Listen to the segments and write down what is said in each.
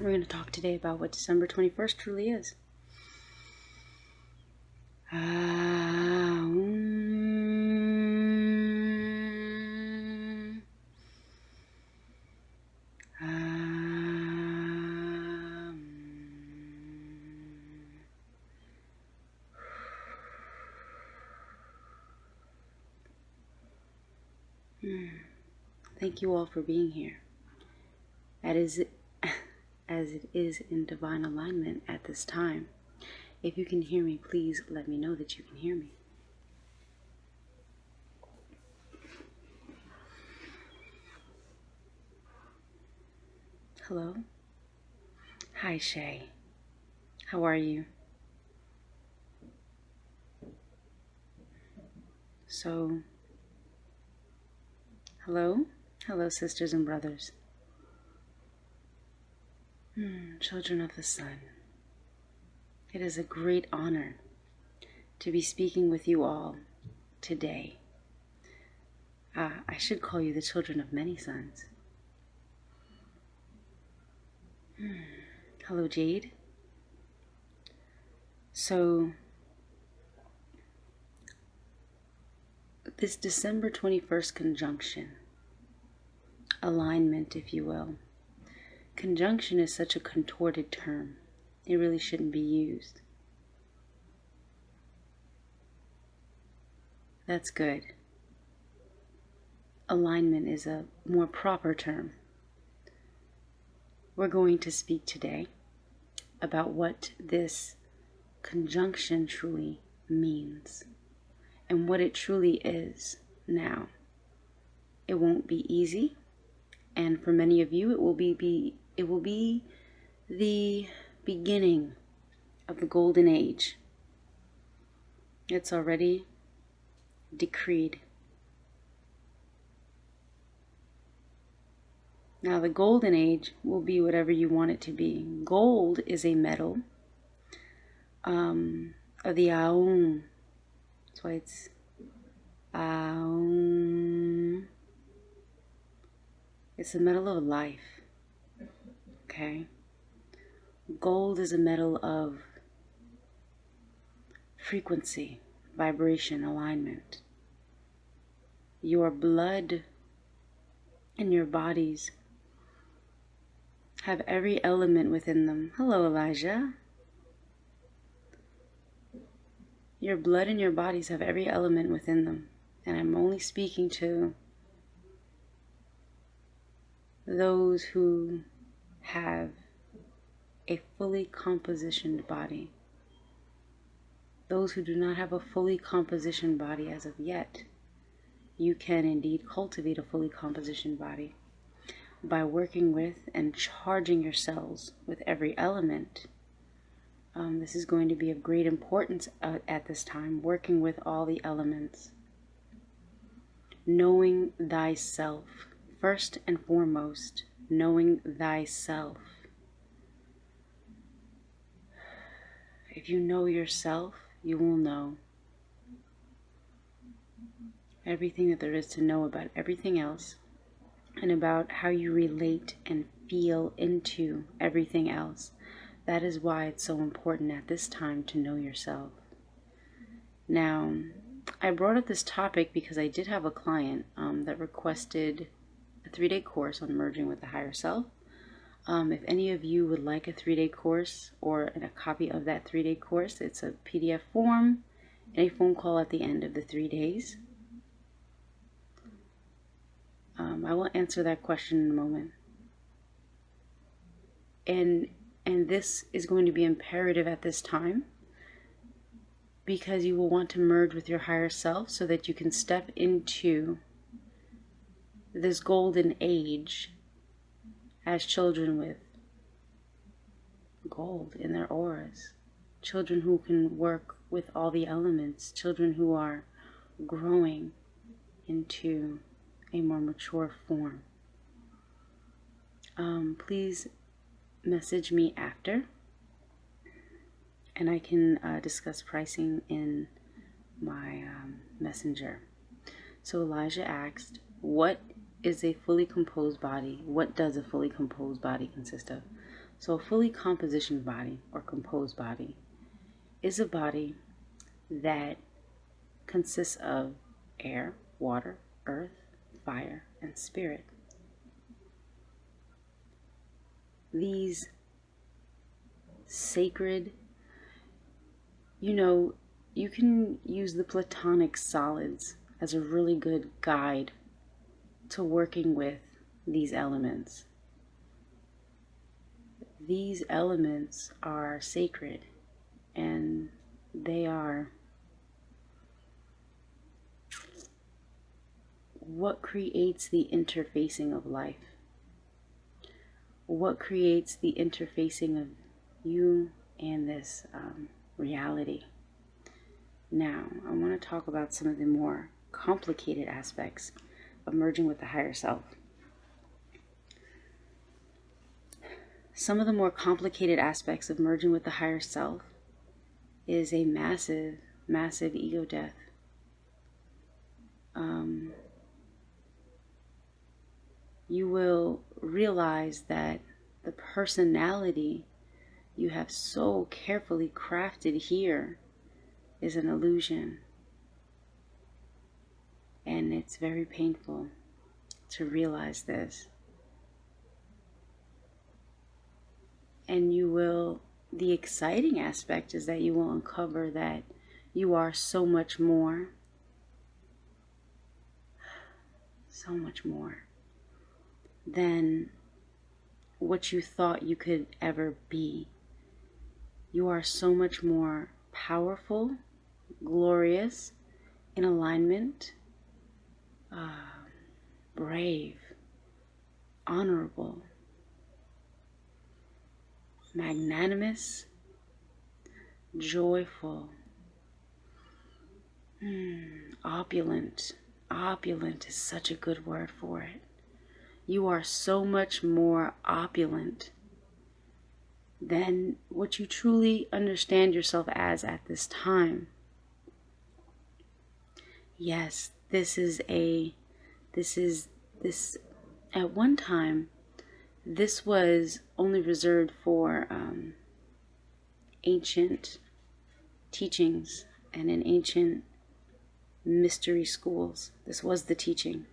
We're going to talk today about what December 21st truly is. Thank you all for being here. As it is in divine alignment at this time. If you can hear me, please let me know that you can hear me. Hello? Hi, Shay. How are you? So, hello? Hello, sisters and brothers. Children of the sun. It is a great honor to be speaking with you all today. I should call you the children of many suns. Hello, Jade. So, this December 21st conjunction, alignment, if you will. Conjunction is such a contorted term. It really shouldn't be used. That's good. Alignment is a more proper term. We're going to speak today about what this conjunction truly means and what it truly is now. It won't be easy, and for many of you it will be the beginning of the golden age. It's already decreed. Now the golden age will be whatever you want it to be. Gold is a metal of the Aum. That's why it's Aum. It's a metal of life. Okay? Gold is a metal of frequency, vibration, alignment. Your blood and your bodies have every element within them. Hello, Elijah. Your blood and your bodies have every element within them. And I'm only speaking to those who have a fully compositioned body. Those who do not have a fully compositioned body as of yet, you can indeed cultivate a fully compositioned body by working with and charging your cells with every element. This is going to be of great importance at this time, working with all the elements. Knowing thyself, first and foremost, knowing thyself. If you know yourself, you will know everything that there is to know about everything else, and about how you relate and feel into everything else. That is why it's so important at this time to know yourself. Now, I brought up this topic because I did have a client that requested a 3-day course on merging with the higher self. If any of you would like a 3-day course or a copy of that 3-day course, it's a PDF form and a phone call at the end of the 3 days. I will answer that question in a moment. And this is going to be imperative at this time because you will want to merge with your higher self so that you can step into this golden age as children with gold in their auras. Children who can work with all the elements. Children who are growing into a more mature form. Please message me after, and I can discuss pricing in my messenger. So Elijah asked, what is a fully composed body? What does a fully composed body consist of? So a fully compositioned body or composed body is a body that consists of air, water, earth, fire, and spirit. These sacred, you can use the Platonic solids as a really good guide to working with these elements. These elements are sacred, and they are what creates the interfacing of life. What creates the interfacing of you and this reality. Now, I want to talk about some of the more complicated aspects of merging with the higher self. Some of the more complicated aspects of merging with the higher self is a massive, massive ego death. You will realize that the personality you have so carefully crafted here is an illusion. And it's very painful to realize this. And the exciting aspect is that you will uncover that you are so much more than what you thought you could ever be. You are so much more powerful, glorious, in alignment, brave, honorable, magnanimous, joyful, opulent. Opulent is such a good word for it. You are so much more opulent than what you truly understand yourself as at this time. Yes, this at one time, this was only reserved for ancient teachings and in ancient mystery schools. This was the teaching.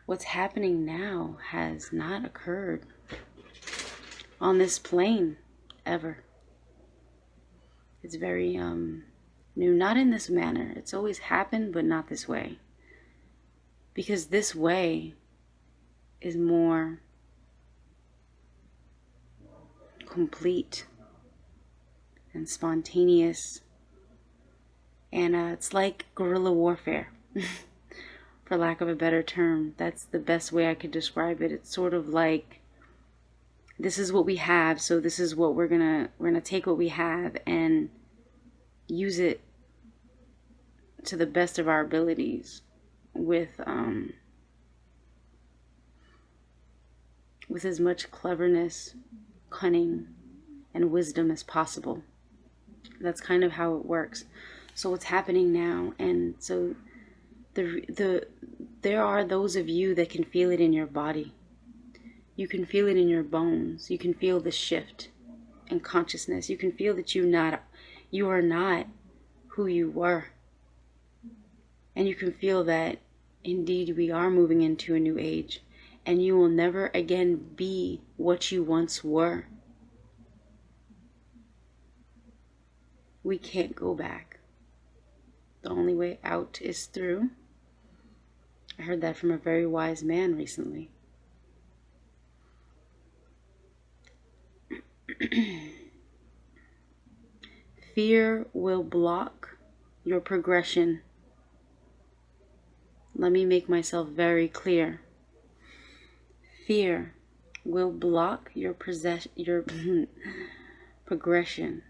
What's happening now has not occurred on this plane ever. It's very new, not in this manner. It's always happened, but not this way. Because this way is more complete and spontaneous. And it's like guerrilla warfare, for lack of a better term. That's the best way I could describe it. It's sort of like, this is what we have, so this is what we're gonna take what we have and use it to the best of our abilities with as much cleverness, cunning, and wisdom as possible. That's kind of how it works. So what's happening now, and so there are those of you that can feel it in your body. You can feel it in your bones. You can feel the shift in consciousness. You can feel that you are not who you were. And you can feel that indeed we are moving into a new age, and you will never again be what you once were. We can't go back. The only way out is through. I heard that from a very wise man recently. Fear will block your progression. Let me make myself very clear. Fear will block your progression.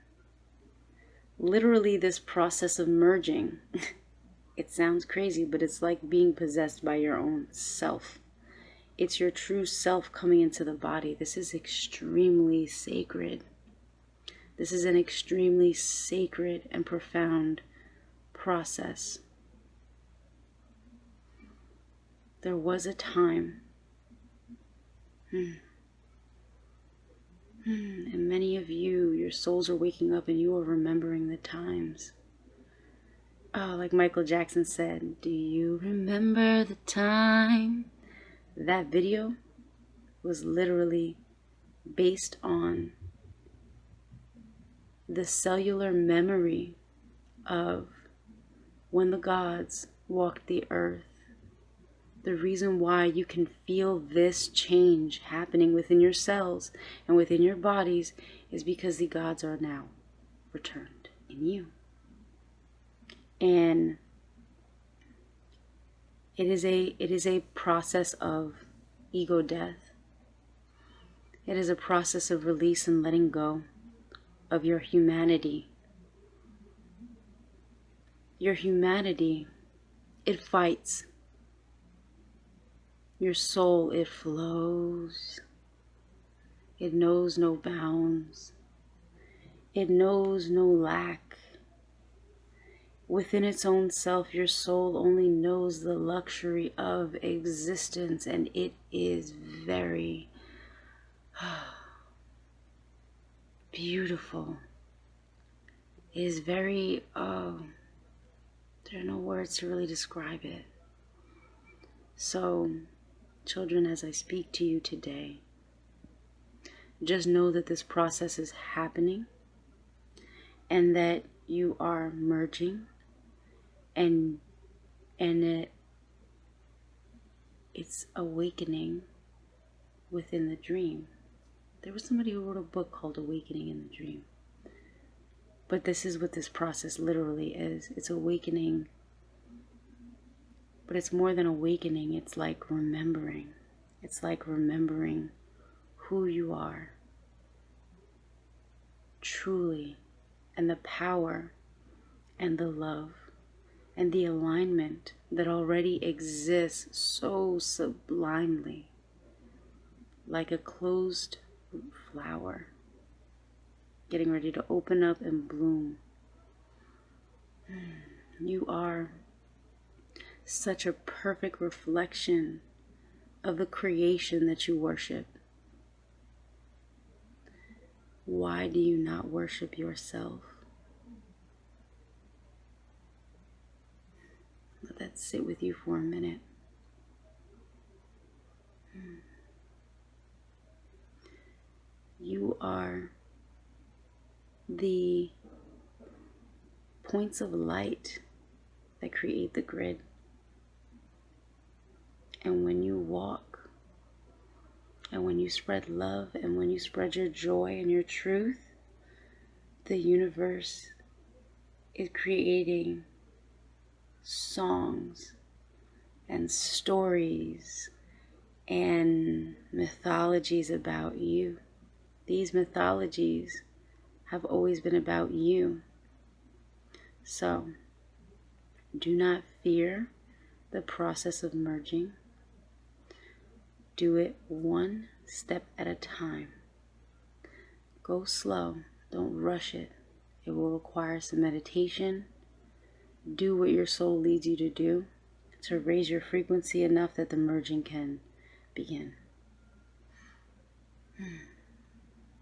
Literally, this process of merging, it sounds crazy, but it's like being possessed by your own self. It's your true self coming into the body. This is extremely sacred. This is an extremely sacred and profound process. There was a time many of you, your souls are waking up and you are remembering the times. Oh, like Michael Jackson said, do you remember the time? That video was literally based on the cellular memory of when the gods walked the earth. The reason why you can feel this change happening within your cells and within your bodies is because the gods are now returned in you. And it is a process of ego death. It is a process of release and letting go of your humanity. Your humanity, it fights. Your soul, it flows. It knows no bounds. It knows no lack. Within its own self, your soul only knows the luxury of existence, and it is very beautiful. It is very, there are no words to really describe it. So, children, as I speak to you today, just know that this process is happening and that you are merging, and it's awakening within the dream. There was somebody who wrote a book called Awakening in the Dream. But this is what this process literally is. It's awakening. But it's more than awakening. It's like remembering. It's like remembering who you are truly, and the power and the love and the alignment that already exists so sublimely, like a closed flower getting ready to open up and bloom. You are such a perfect reflection of the creation that you worship. Why do you not worship yourself? Let that sit with you for a minute. You are the points of light that create the grid. And when you walk, and when you spread love, and when you spread your joy and your truth, the universe is creating songs and stories and mythologies about you. These mythologies have always been about you. So, do not fear the process of merging. Do it one step at a time. Go slow. Don't rush it. It will require some meditation. Do what your soul leads you to do to raise your frequency enough that the merging can begin.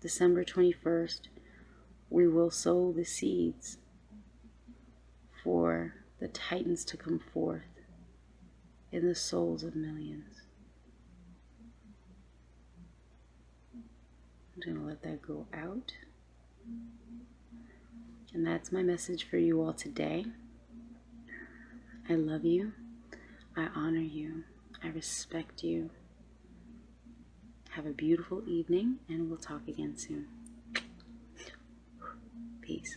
December 21st, we will sow the seeds for the titans to come forth in the souls of millions. I'm going to let that go out. And that's my message for you all today. I love you. I honor you. I respect you. Have a beautiful evening, and we'll talk again soon. Peace.